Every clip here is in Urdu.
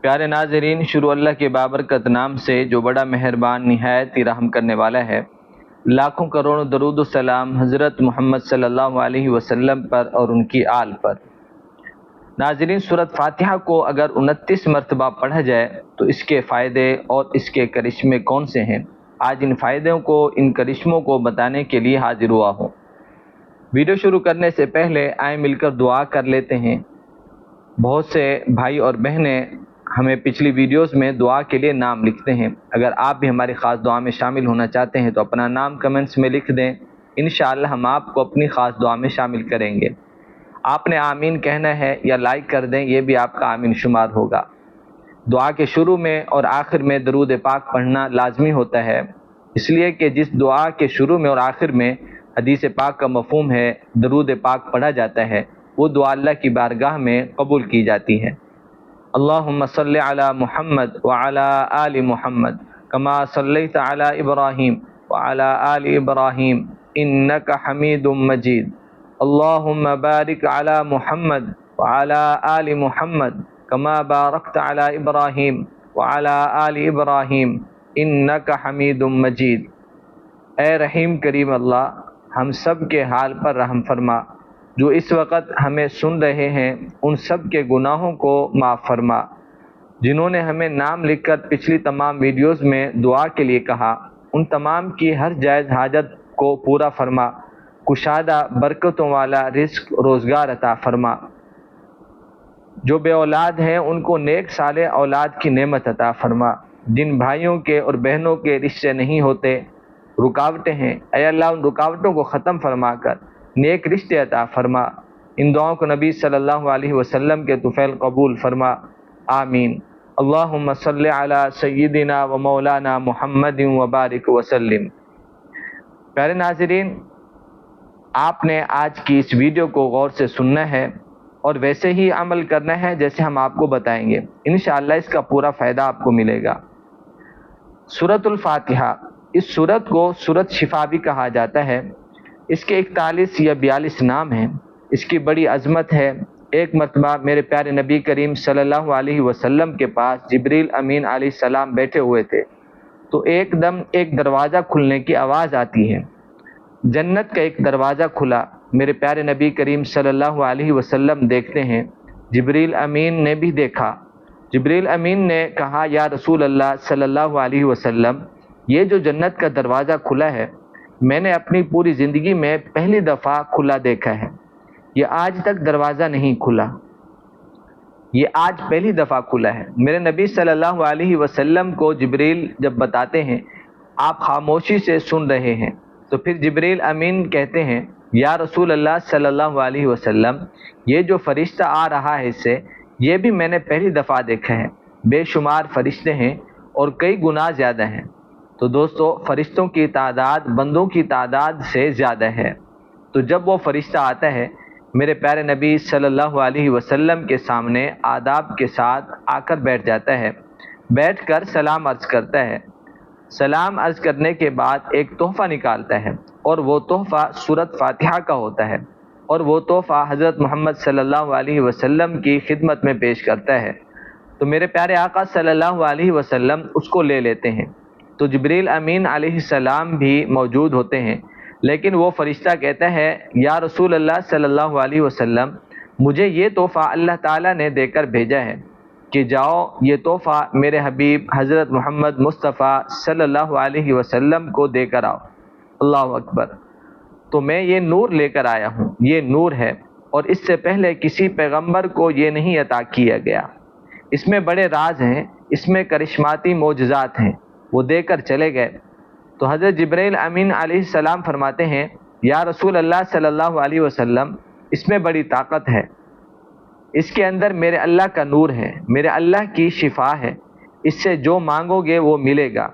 پیارے ناظرین، شروع اللہ کے بابرکت نام سے جو بڑا مہربان نہایت ہی رحم کرنے والا ہے۔ لاکھوں کروڑوں درود و سلام حضرت محمد صلی اللہ علیہ وسلم پر اور ان کی آل پر۔ ناظرین، سورۃ فاتحہ کو اگر 29 مرتبہ پڑھا جائے تو اس کے فائدے اور اس کے کرشمے کون سے ہیں، آج ان فائدوں کو، ان کرشموں کو بتانے کے لیے حاضر ہوا ہوں۔ ویڈیو شروع کرنے سے پہلے آئیں مل کر دعا کر لیتے ہیں۔ بہت سے بھائی اور بہنیں ہمیں پچھلی ویڈیوز میں دعا کے لیے نام لکھتے ہیں۔ اگر آپ بھی ہماری خاص دعا میں شامل ہونا چاہتے ہیں تو اپنا نام کمنٹس میں لکھ دیں، انشاءاللہ ہم آپ کو اپنی خاص دعا میں شامل کریں گے۔ آپ نے آمین کہنا ہے یا لائک کر دیں، یہ بھی آپ کا آمین شمار ہوگا۔ دعا کے شروع میں اور آخر میں درود پاک پڑھنا لازمی ہوتا ہے، اس لیے کہ جس دعا کے شروع میں اور آخر میں حدیث پاک کا مفہوم ہے درود پاک پڑھا جاتا ہے، وہ دعا اللہ کی بارگاہ میں قبول کی جاتی ہے۔ اللہم صلی علی محمد وعلی آل محمد کما صلیت علی ابراہیم وعلی آل ابراہیم انک حمید مجید۔ اللہم بارک علی محمد وعلی آل محمد کما بارکت علی ابراہیم وعلی آل ابراہیم انک حمید مجید۔ اے رحیم کریم اللہ، ہم سب کے حال پر رحم فرما۔ جو اس وقت ہمیں سن رہے ہیں ان سب کے گناہوں کو معاف فرما۔ جنہوں نے ہمیں نام لکھ کر پچھلی تمام ویڈیوز میں دعا کے لیے کہا، ان تمام کی ہر جائز حاجت کو پورا فرما۔ کشادہ برکتوں والا رزق روزگار عطا فرما۔ جو بے اولاد ہیں ان کو نیک صالح اولاد کی نعمت عطا فرما۔ جن بھائیوں کے اور بہنوں کے رشتے نہیں ہوتے، رکاوٹیں ہیں، اے اللہ ان رکاوٹوں کو ختم فرما کر نیک رشتے عطا فرما۔ ان دعاؤں کو نبی صلی اللہ علیہ وسلم کے طفیل قبول فرما، آمین۔ اللہم صلی علی سیدنا و مولانا محمد و بارک وسلم۔ پیارے ناظرین، آپ نے آج کی اس ویڈیو کو غور سے سننا ہے اور ویسے ہی عمل کرنا ہے جیسے ہم آپ کو بتائیں گے، انشاءاللہ اس کا پورا فائدہ آپ کو ملے گا۔ سورۃ الفاتحہ، اس سورت کو سورۃ شفا بھی کہا جاتا ہے۔ اس کے 41 یا 42 نام ہیں۔ اس کی بڑی عظمت ہے۔ ایک مرتبہ میرے پیارے نبی کریم صلی اللہ علیہ وسلم کے پاس جبریل امین علیہ السلام بیٹھے ہوئے تھے تو ایک دم ایک دروازہ کھلنے کی آواز آتی ہے۔ جنت کا ایک دروازہ کھلا، میرے پیارے نبی کریم صلی اللہ علیہ وسلم دیکھتے ہیں، جبریل امین نے بھی دیکھا۔ جبریل امین نے کہا، یا رسول اللہ صلی اللہ علیہ وسلم، یہ جو جنت کا دروازہ کھلا ہے میں نے اپنی پوری زندگی میں پہلی دفعہ کھلا دیکھا ہے، یہ آج تک دروازہ نہیں کھلا، یہ آج پہلی دفعہ کھلا ہے۔ میرے نبی صلی اللہ علیہ وسلم کو جبریل جب بتاتے ہیں، آپ خاموشی سے سن رہے ہیں، تو پھر جبریل امین کہتے ہیں، یا رسول اللہ صلی اللہ علیہ وسلم، یہ جو فرشتہ آ رہا ہے اس سے، یہ بھی میں نے پہلی دفعہ دیکھا ہے، بے شمار فرشتے ہیں اور کئی گنا زیادہ ہیں۔ تو دوستو، فرشتوں کی تعداد بندوں کی تعداد سے زیادہ ہے۔ تو جب وہ فرشتہ آتا ہے میرے پیارے نبی صلی اللہ علیہ وسلم کے سامنے آداب کے ساتھ آ کر بیٹھ جاتا ہے، بیٹھ کر سلام عرض کرتا ہے۔ سلام عرض کرنے کے بعد ایک تحفہ نکالتا ہے اور وہ تحفہ سورۃ فاتحہ کا ہوتا ہے، اور وہ تحفہ حضرت محمد صلی اللہ علیہ وسلم کی خدمت میں پیش کرتا ہے۔ تو میرے پیارے آقا صلی اللہ علیہ وسلم اس کو لے لیتے ہیں۔ تو جبریل امین علیہ السلام بھی موجود ہوتے ہیں، لیکن وہ فرشتہ کہتا ہے، یا رسول اللہ صلی اللہ علیہ وسلم، مجھے یہ تحفہ اللہ تعالیٰ نے دے کر بھیجا ہے کہ جاؤ یہ تحفہ میرے حبیب حضرت محمد مصطفیٰ صلی اللہ علیہ وسلم کو دے کر آؤ۔ اللہ اکبر۔ تو میں یہ نور لے کر آیا ہوں، یہ نور ہے، اور اس سے پہلے کسی پیغمبر کو یہ نہیں عطا کیا گیا۔ اس میں بڑے راز ہیں، اس میں کرشماتی معجزات ہیں، وہ دے کر چلے گئے۔ تو حضرت جبریل امین علیہ السلام فرماتے ہیں، یا رسول اللہ صلی اللہ علیہ وسلم، اس میں بڑی طاقت ہے، اس کے اندر میرے اللہ کا نور ہے، میرے اللہ کی شفا ہے، اس سے جو مانگو گے وہ ملے گا۔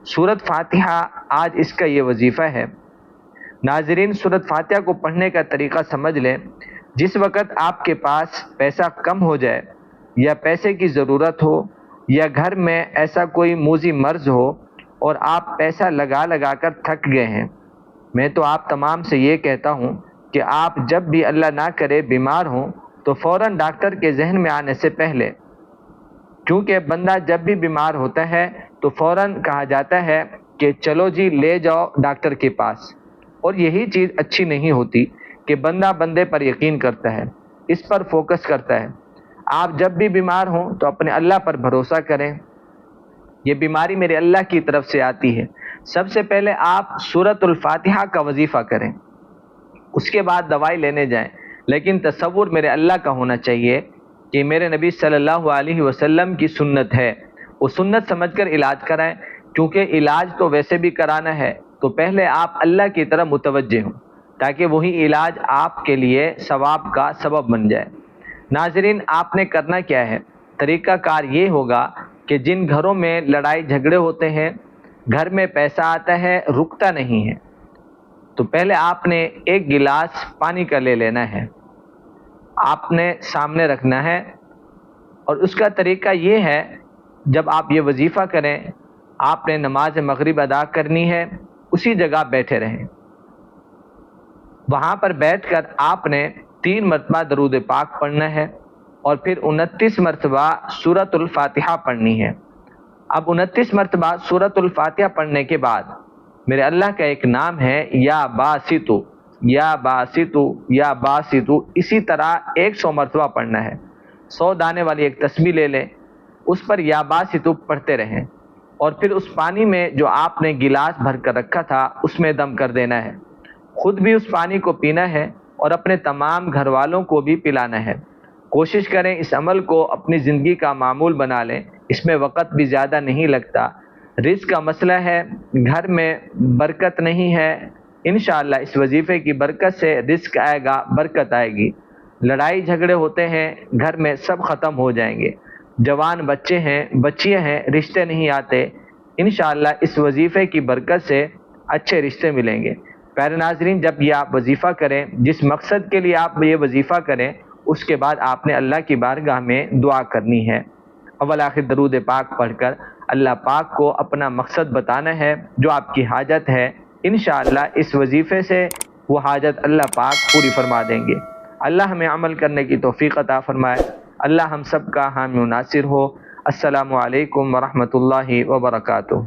سورۃ فاتحہ آج اس کا یہ وظیفہ ہے۔ ناظرین، سورۃ فاتحہ کو پڑھنے کا طریقہ سمجھ لیں۔ جس وقت آپ کے پاس پیسہ کم ہو جائے، یا پیسے کی ضرورت ہو، یا گھر میں ایسا کوئی موذی مرض ہو اور آپ پیسہ لگا لگا کر تھک گئے ہیں، میں تو آپ تمام سے یہ کہتا ہوں کہ آپ جب بھی اللہ نہ کرے بیمار ہوں تو فوراً ڈاکٹر کے ذہن میں آنے سے پہلے کیونکہ بندہ جب بھی بیمار ہوتا ہے تو فوراً کہا جاتا ہے کہ چلو جی لے جاؤ ڈاکٹر کے پاس، اور یہی چیز اچھی نہیں ہوتی کہ بندہ بندے پر یقین کرتا ہے، اس پر فوکس کرتا ہے۔ آپ جب بھی بیمار ہوں تو اپنے اللہ پر بھروسہ کریں، یہ بیماری میرے اللہ کی طرف سے آتی ہے۔ سب سے پہلے آپ سورۃ الفاتحہ کا وظیفہ کریں، اس کے بعد دوائی لینے جائیں، لیکن تصور میرے اللہ کا ہونا چاہیے کہ میرے نبی صلی اللہ علیہ وسلم کی سنت ہے، وہ سنت سمجھ کر علاج کرائیں، کیونکہ علاج تو ویسے بھی کرانا ہے، تو پہلے آپ اللہ کی طرف متوجہ ہوں تاکہ وہی علاج آپ کے لیے ثواب کا سبب بن جائے۔ ناظرین، آپ نے کرنا کیا ہے؟ طریقہ کار یہ ہوگا کہ جن گھروں میں لڑائی جھگڑے ہوتے ہیں، گھر میں پیسہ آتا ہے رکتا نہیں ہے، تو پہلے آپ نے ایک گلاس پانی کا لے لینا ہے، آپ نے سامنے رکھنا ہے، اور اس کا طریقہ یہ ہے، جب آپ یہ وظیفہ کریں آپ نے نماز مغرب ادا کرنی ہے، اسی جگہ بیٹھے رہیں، وہاں پر بیٹھ کر آپ نے 3 مرتبہ درود پاک پڑھنا ہے، اور پھر 29 مرتبہ سورۃ الفاتحہ پڑھنی ہے۔ اب 29 مرتبہ سورۃ الفاتحہ پڑھنے کے بعد میرے اللہ کا ایک نام ہے یا باسطو، یا باسطو، یا باسطو، اسی طرح 100 مرتبہ پڑھنا ہے۔ 100 دانے والی ایک تسبیح لے لیں، اس پر یا باسطو پڑھتے رہیں، اور پھر اس پانی میں جو آپ نے گلاس بھر کر رکھا تھا اس میں دم کر دینا ہے، خود بھی اس پانی کو پینا ہے اور اپنے تمام گھر والوں کو بھی پلانا ہے۔ کوشش کریں اس عمل کو اپنی زندگی کا معمول بنا لیں، اس میں وقت بھی زیادہ نہیں لگتا۔ رزق کا مسئلہ ہے، گھر میں برکت نہیں ہے، انشاءاللہ اس وظیفے کی برکت سے رزق آئے گا، برکت آئے گی۔ لڑائی جھگڑے ہوتے ہیں گھر میں، سب ختم ہو جائیں گے۔ جوان بچے ہیں، بچیاں ہیں، رشتے نہیں آتے، انشاءاللہ اس وظیفے کی برکت سے اچھے رشتے ملیں گے۔ پیارے ناظرین، جب یہ آپ وظیفہ کریں، جس مقصد کے لیے آپ یہ وظیفہ کریں، اس کے بعد آپ نے اللہ کی بارگاہ میں دعا کرنی ہے، اول آخر درود پاک پڑھ کر اللہ پاک کو اپنا مقصد بتانا ہے، جو آپ کی حاجت ہے، انشاءاللہ اس وظیفے سے وہ حاجت اللہ پاک پوری فرما دیں گے۔ اللہ ہمیں عمل کرنے کی توفیق عطا فرمائے، اللہ ہم سب کا حامی و ناصر ہو۔ السلام علیکم ورحمۃ اللہ وبرکاتہ۔